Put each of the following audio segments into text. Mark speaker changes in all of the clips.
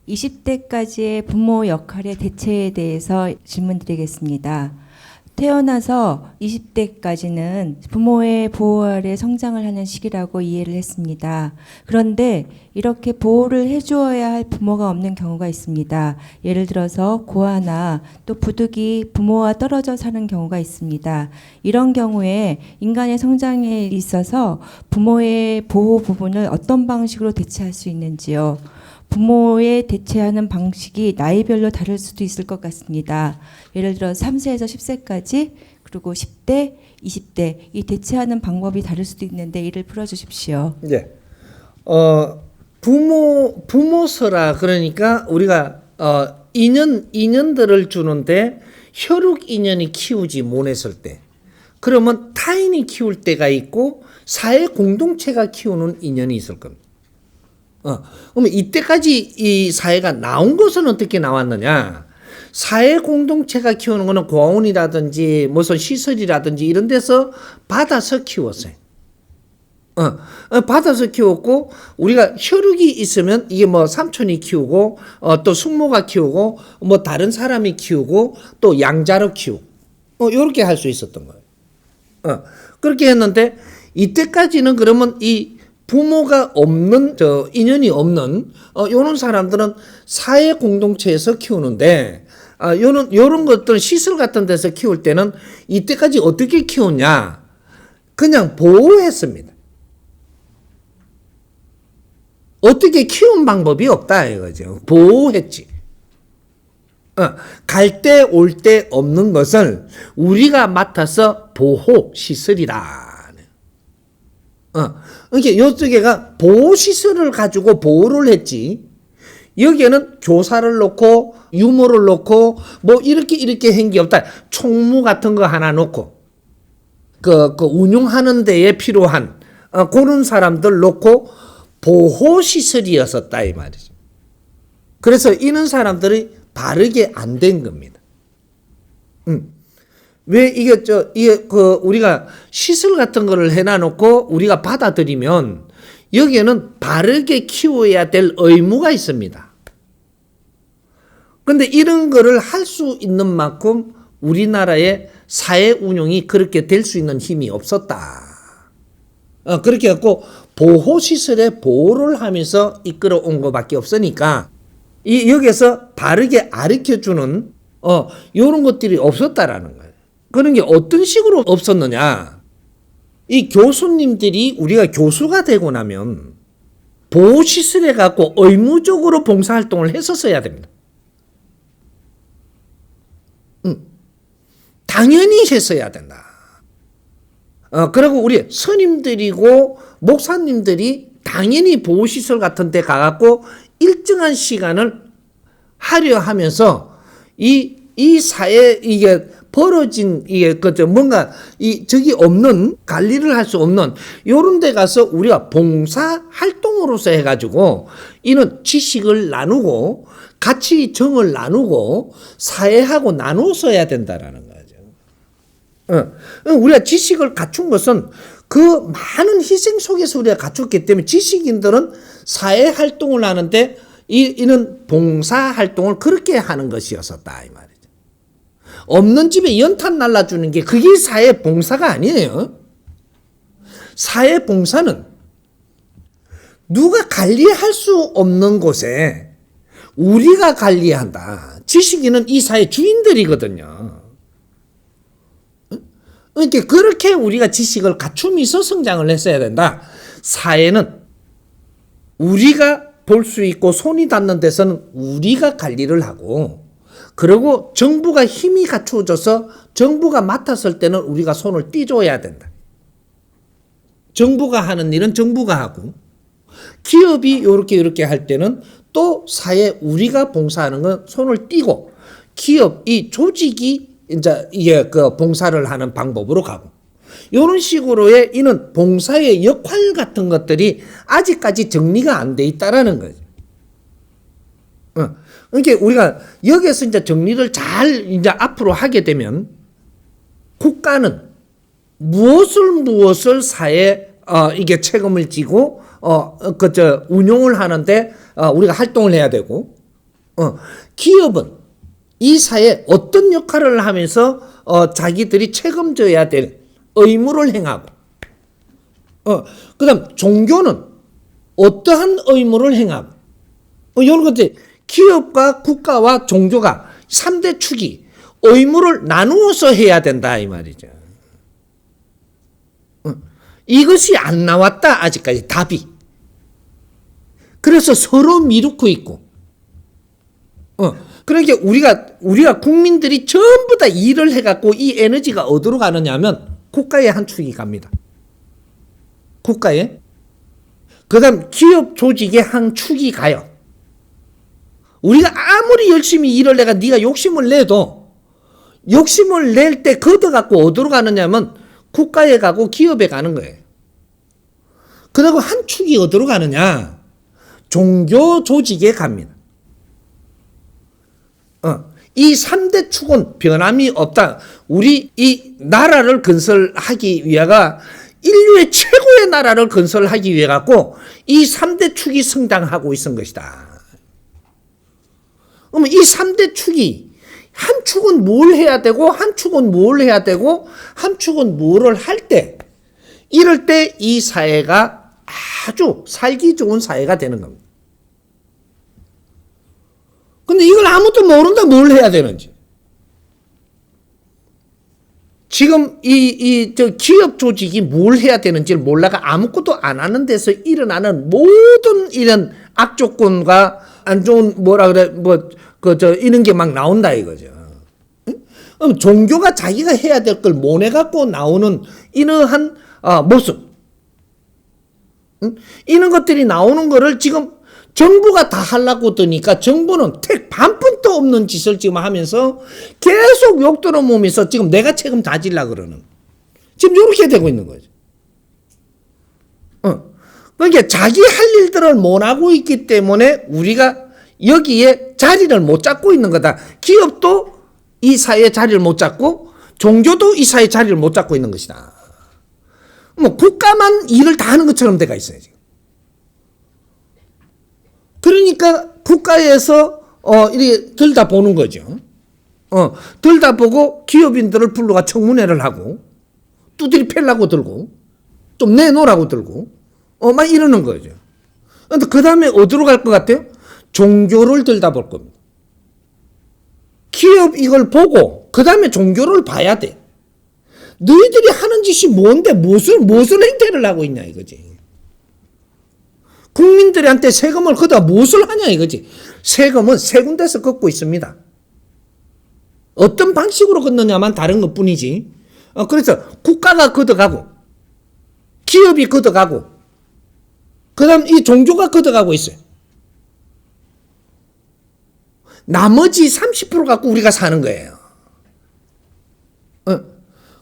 Speaker 1: 20대까지의 부모 역할의 대체에 대해서 질문드리겠습니다. 태어나서 20대까지는 부모의 보호 아래 성장을 하는 시기라고 이해를 했습니다. 그런데 이렇게 보호를 해주어야 할 부모가 없는 경우가 있습니다. 예를 들어서 고아나 또 부득이 부모와 떨어져 사는 경우가 있습니다. 이런 경우에 인간의 성장에 있어서 부모의 보호 부분을 어떤 방식으로 대체할 수 있는지요? 부모에 대체하는 방식이 나이별로 다를 수도 있을 것 같습니다. 예를 들어 3세에서 10세까지 그리고 10대, 20대 이 대체하는 방법이 다를 수도 있는데 이를 풀어주십시오.
Speaker 2: 네. 부모서라 그러니까 우리가 인연들을 주는데 혈육 인연이 키우지 못했을 때 그러면 타인이 키울 때가 있고 사회 공동체가 키우는 인연이 있을 겁니다. 그러면 이때까지 이 사회가 나온 것은 어떻게 나왔느냐? 사회 공동체가 키우는 것은 고아원이라든지 무슨 시설이라든지 이런 데서 받아서 키웠어요. 받아서 키웠고 우리가 혈육이 있으면 이게 뭐 삼촌이 키우고 또 숙모가 키우고 뭐 다른 사람이 키우고 또 양자로 키우고 이렇게 할 수 있었던 거예요. 그렇게 했는데 이때까지는 그러면 이 부모가 없는 인연이 없는 요런 사람들은 사회 공동체에서 키우는데 요런 것들 시설 같은 데서 키울 때는 이때까지 어떻게 키웠냐? 그냥 보호했습니다. 어떻게 키운 방법이 없다 이거죠. 보호했지. 갈 때 올 때 없는 것을 우리가 맡아서 보호 시설이다. 이게 요쪽에가 보호시설을 가지고 보호를 했지. 여기에는 교사를 놓고 유모를 놓고 뭐 이렇게 한 게 없다. 총무 같은 거 하나 놓고 그 운영하는 데에 필요한 그런 사람들 놓고 보호시설이었었다 이 말이죠. 그래서 이런 사람들이 바르게 안 된 겁니다. 왜 이게 우리가 시설 같은 거를 해놔놓고 우리가 받아들이면 여기에는 바르게 키워야 될 의무가 있습니다. 근데 이런 거를 할 수 있는 만큼 우리나라의 사회 운영이 그렇게 될 수 있는 힘이 없었다. 그렇게 해갖고 보호시설에 보호를 하면서 이끌어온 것밖에 없으니까 여기서 바르게 가르쳐주는 이런 것들이 없었다라는 거예요. 그런 게 어떤 식으로 없었느냐. 이 교수님들이 우리가 교수가 되고 나면 보호시설에 갖고 의무적으로 봉사활동을 했었어야 됩니다. 당연히 했어야 된다. 그리고 우리 스님들이고 목사님들이 당연히 보호시설 같은 데 가갖고 일정한 시간을 하려 하면서 이 사회 이게 벌어진 이게 뭔가 저기 없는 관리를 할 수 없는 요런 데 가서 우리가 봉사 활동으로서 해가지고 이런 지식을 나누고 같이 정을 나누고 사회하고 나누어야 된다라는 거죠. 우리가 지식을 갖춘 것은 그 많은 희생 속에서 우리가 갖췄기 때문에 지식인들은 사회 활동을 하는데 이런 봉사 활동을 그렇게 하는 것이었었다 이 말이죠. 없는 집에 연탄 날라주는 게 그게 사회 봉사가 아니에요. 사회 봉사는 누가 관리할 수 없는 곳에 우리가 관리한다. 지식인은 이 사회 주인들이거든요. 그러니까 그렇게 우리가 지식을 갖추면서 성장을 했어야 된다. 사회는 우리가 볼 수 있고 손이 닿는 데서는 우리가 관리를 하고 그리고 정부가 힘이 갖추어져서 정부가 맡았을 때는 우리가 손을 떼줘야 된다. 정부가 하는 일은 정부가 하고 기업이 이렇게 할 때는 또 사회 우리가 봉사하는 건 손을 떼고 기업 이 조직이 이제 이게 봉사를 하는 방법으로 가고 이런 식으로의 이는 봉사의 역할 같은 것들이 아직까지 정리가 안 돼 있다라는 거죠. 그러니까 우리가 여기서 이제 정리를 잘 이제 앞으로 하게 되면 국가는 무엇을 사회에 이게 책임을 지고 운용을 하는데 우리가 활동을 해야 되고 기업은 이 사회에 어떤 역할을 하면서 자기들이 책임져야 될 의무를 행하고, 그다음 종교는 어떠한 의무를 행하고, 이런 것들 기업과 국가와 종교가 3대 축이 의무를 나누어서 해야 된다 이 말이죠. 이것이 안 나왔다 아직까지 답이. 그래서 서로 미루고 있고. 그러니까 우리가 국민들이 전부 다 일을 해갖고 이 에너지가 어디로 가느냐면 국가의 한 축이 갑니다. 국가에. 그다음 기업 조직의 한 축이 가요. 우리가 아무리 열심히 일을 내가 네가 욕심을 내도 욕심을 낼 때 걷어갖고 어디로 가느냐면 국가에 가고 기업에 가는 거예요. 그리고 한 축이 어디로 가느냐? 종교 조직에 갑니다. 이 3대 축은 변함이 없다. 우리 이 나라를 건설하기 위해가 인류의 최고의 나라를 건설하기 위해 갖고 이 3대 축이 성장하고 있는 것이다. 그러면 이 3대 축이 한 축은 뭘 해야 되고 한 축은 뭘 해야 되고 한 축은 뭐를 할 때 이럴 때 이 사회가 아주 살기 좋은 사회가 되는 겁니다. 근데 이걸 아무도 모른다 뭘 해야 되는지. 지금 저 기업 조직이 뭘 해야 되는지를 몰라가 아무것도 안 하는 데서 일어나는 모든 이런 악조건과 안 좋은 이런 게 막 나온다 이거죠. 그럼 종교가 자기가 해야 될 걸 못 해갖고 나오는 이러한 모습. 이런 것들이 나오는 거를 지금 정부가 다 하려고 드니까 정부는 택 반푼도 없는 짓을 지금 하면서 계속 욕 들어오면서 지금 내가 책임 다 지려고 그러는. 지금 이렇게 되고 있는 거죠. 그러니까 자기 할 일들을 못 하고 있기 때문에 우리가 여기에 자리를 못 잡고 있는 거다. 기업도 이 사회에 자리를 못 잡고 종교도 이 사회에 자리를 못 잡고 있는 것이다. 뭐 국가만 일을 다 하는 것처럼 돼가 있어요 지금. 그러니까 국가에서 이렇게 들다보는 거죠. 들다보고 기업인들을 불러가 청문회를 하고 두드리 패려고 들고 좀 내놓으라고 들고 막 이러는 거죠. 근데 그 다음에 어디로 갈 것 같아요? 종교를 들다볼 겁니다. 기업 이걸 보고 그 다음에 종교를 봐야 돼. 너희들이 하는 짓이 뭔데 무슨 행태를 하고 있냐 이거지. 국민들한테 세금을 걷어 무엇을 하냐 이거지. 세금은 세 군데서 걷고 있습니다. 어떤 방식으로 걷느냐만 다른 것 뿐이지. 그래서 국가가 걷어가고 기업이 걷어가고 그 다음 이 종교가 걷어가고 있어요. 나머지 30% 갖고 우리가 사는 거예요.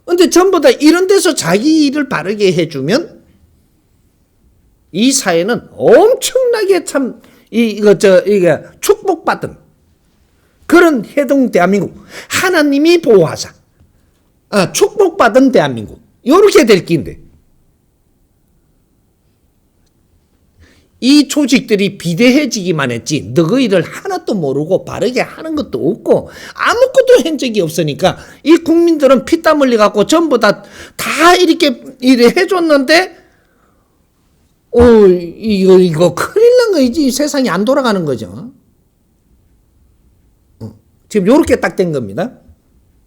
Speaker 2: 근데 전부 다 이런 데서 자기 일을 바르게 해주면 이 사회는 엄청나게 참 이게 축복받은 그런 해동 대한민국, 하나님이 보호하사 축복받은 대한민국 이렇게 될 끼인데 이 조직들이 비대해지기만 했지 너희들 하나도 모르고 바르게 하는 것도 없고 아무것도 한 적이 없으니까 이 국민들은 피땀 흘려 갖고 전부 다 이렇게 해줬는데 이거 큰일 난 거지. 세상이 안 돌아가는 거죠. 지금 요렇게 딱 된 겁니다.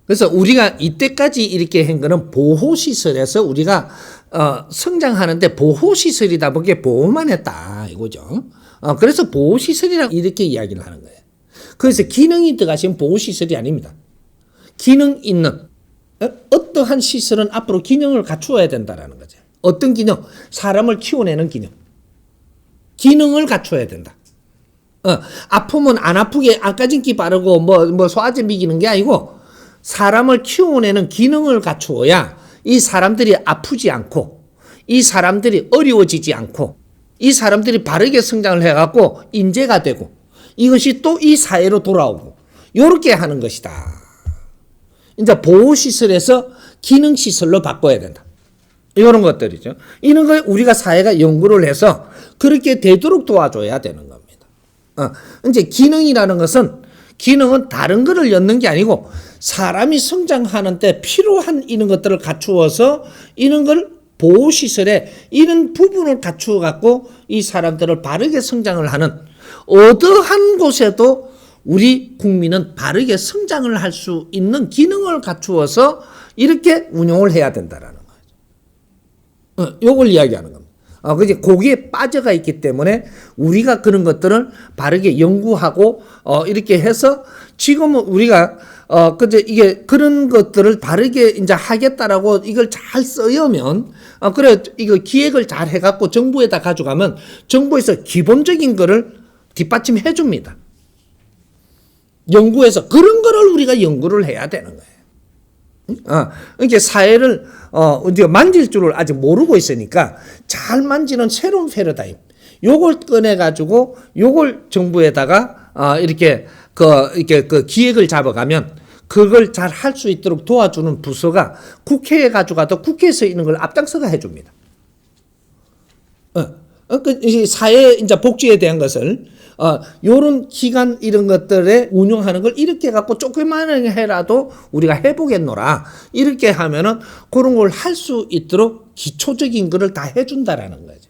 Speaker 2: 그래서 우리가 이때까지 이렇게 한 거는 보호시설에서 우리가 성장하는데 보호시설이다 보기에 보호만 했다 이거죠. 그래서 보호시설이라고 이렇게 이야기를 하는 거예요. 그래서 기능이 들어가시면 보호시설이 아닙니다. 기능 있는 어떠한 시설은 앞으로 기능을 갖추어야 된다라는 거죠. 어떤 기능? 사람을 키워내는 기능. 기능을 갖춰야 된다. 아프면 안 아프게 안까진기 바르고 뭐 소화제 먹이는 게 아니고 사람을 키워내는 기능을 갖추어야 이 사람들이 아프지 않고 이 사람들이 어려워지지 않고 이 사람들이 바르게 성장을 해갖고 인재가 되고 이것이 또 이 사회로 돌아오고 이렇게 하는 것이다. 이제 보호시설에서 기능시설로 바꿔야 된다. 이런 것들이죠. 이런 걸 우리가 사회가 연구를 해서 그렇게 되도록 도와줘야 되는 겁니다. 이제 기능은 다른 거를 엮는 게 아니고 사람이 성장하는데 필요한 이런 것들을 갖추어서 이런 걸 보호시설에 이런 부분을 갖추어 갖고 이 사람들을 바르게 성장을 하는 어떠한 곳에도 우리 국민은 바르게 성장을 할 수 있는 기능을 갖추어서 이렇게 운용을 해야 된다라는 거죠. 요걸 이야기하는 겁니다. 그게 거기에 빠져가 있기 때문에 우리가 그런 것들을 바르게 연구하고 이렇게 해서 지금은 우리가 그제 이게 그런 것들을 바르게 이제 하겠다라고 이걸 잘 써야면 그래 이거 기획을 잘 해갖고 정부에다 가져가면 정부에서 기본적인 거를 뒷받침해 줍니다. 연구해서 그런 거를 우리가 연구를 해야 되는 거예요. 이렇게 사회를 우리가 만질 줄을 아직 모르고 있으니까 잘 만지는 새로운 패러다임. 요걸 꺼내 가지고 요걸 정부에다가 이렇게 그 기획을 잡아가면 그걸 잘 할 수 있도록 도와주는 부서가 국회에 가져가도 국회에서 있는 걸 앞장서가 해줍니다. 이 사회 이제 복지에 대한 것을 요런 기간 이런 것들에 운영하는 걸 이렇게 갖고 조그마하게 해라도 우리가 해보겠노라. 이렇게 하면은 그런 걸 할 수 있도록 기초적인 거를 다 해준다라는 거죠.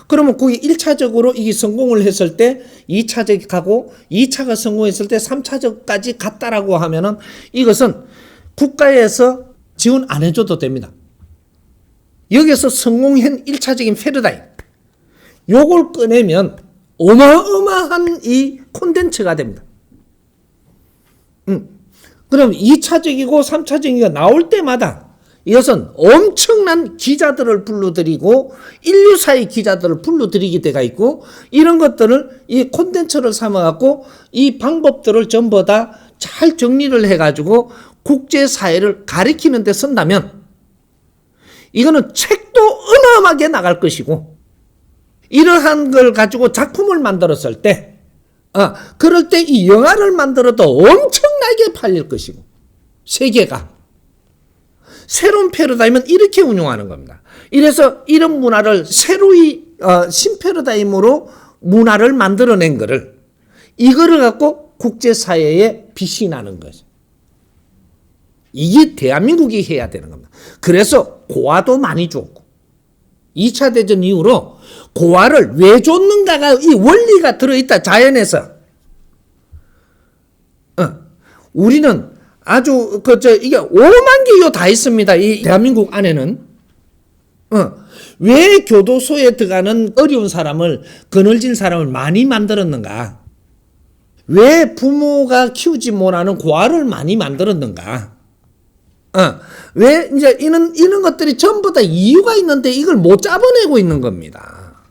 Speaker 2: 그러면 거기 1차적으로 이게 성공을 했을 때 2차적 가고 2차가 성공했을 때 3차적까지 갔다라고 하면은 이것은 국가에서 지원 안 해줘도 됩니다. 여기서 성공한 1차적인 패러다임. 요걸 꺼내면 어마어마한 이 콘텐츠가 됩니다. 그럼 2차적이고 3차적이가 나올 때마다 이것은 엄청난 기자들을 불러들이고 인류사의 기자들을 불러들이게 돼가 있고 이런 것들을 이 콘텐츠를 삼아갖고 이 방법들을 전부 다 잘 정리를 해가지고 국제사회를 가리키는 데 쓴다면 이거는 책도 어마어마하게 나갈 것이고 이러한 걸 가지고 작품을 만들었을 때 그럴 때 이 영화를 만들어도 엄청나게 팔릴 것이고 세계가 새로운 패러다임은 이렇게 운용하는 겁니다. 이래서 이런 문화를 새로이 신패러다임으로 문화를 만들어낸 거를 이거를 갖고 국제사회에 빛이 나는 거죠. 이게 대한민국이 해야 되는 겁니다. 그래서 고아도 많이 줬고 2차 대전 이후로 고아를 왜 줬는가가 이 원리가 들어있다. 자연에서. 우리는 아주 이게 5만 개요 다 있습니다. 이 대한민국 안에는. 왜 교도소에 들어가는 어려운 사람을 그늘진 사람을 많이 만들었는가? 왜 부모가 키우지 못하는 고아를 많이 만들었는가? 왜 이제 이런 것들이 전부 다 이유가 있는데 이걸 못 잡아내고 있는 겁니다.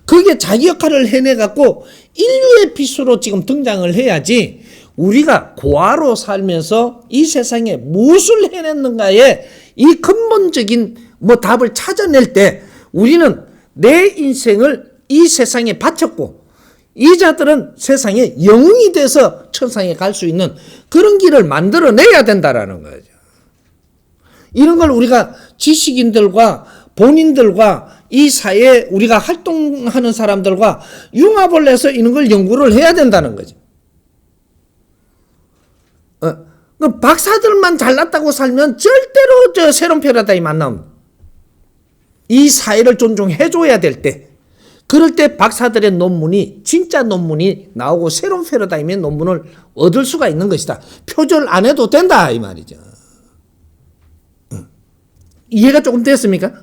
Speaker 2: 그게 자기 역할을 해내갖고 인류의 빛으로 지금 등장을 해야지 우리가 고아로 살면서 이 세상에 무엇을 해냈는가에 이 근본적인 답을 찾아낼 때 우리는 내 인생을 이 세상에 바쳤고 이 자들은 세상에 영웅이 돼서 천상에 갈 수 있는 그런 길을 만들어내야 된다라는 거죠. 이런 걸 우리가 지식인들과 본인들과 이 사회에 우리가 활동하는 사람들과 융합을 해서 이런 걸 연구를 해야 된다는 거죠. 박사들만 잘났다고 살면 절대로 새로운 패러다임 안 나옵니다. 이 사회를 존중해줘야 될 때, 그럴 때 박사들의 논문이 진짜 논문이 나오고 새로운 패러다임의 논문을 얻을 수가 있는 것이다. 표절 안 해도 된다 이 말이죠. 이해가 조금 됐습니까?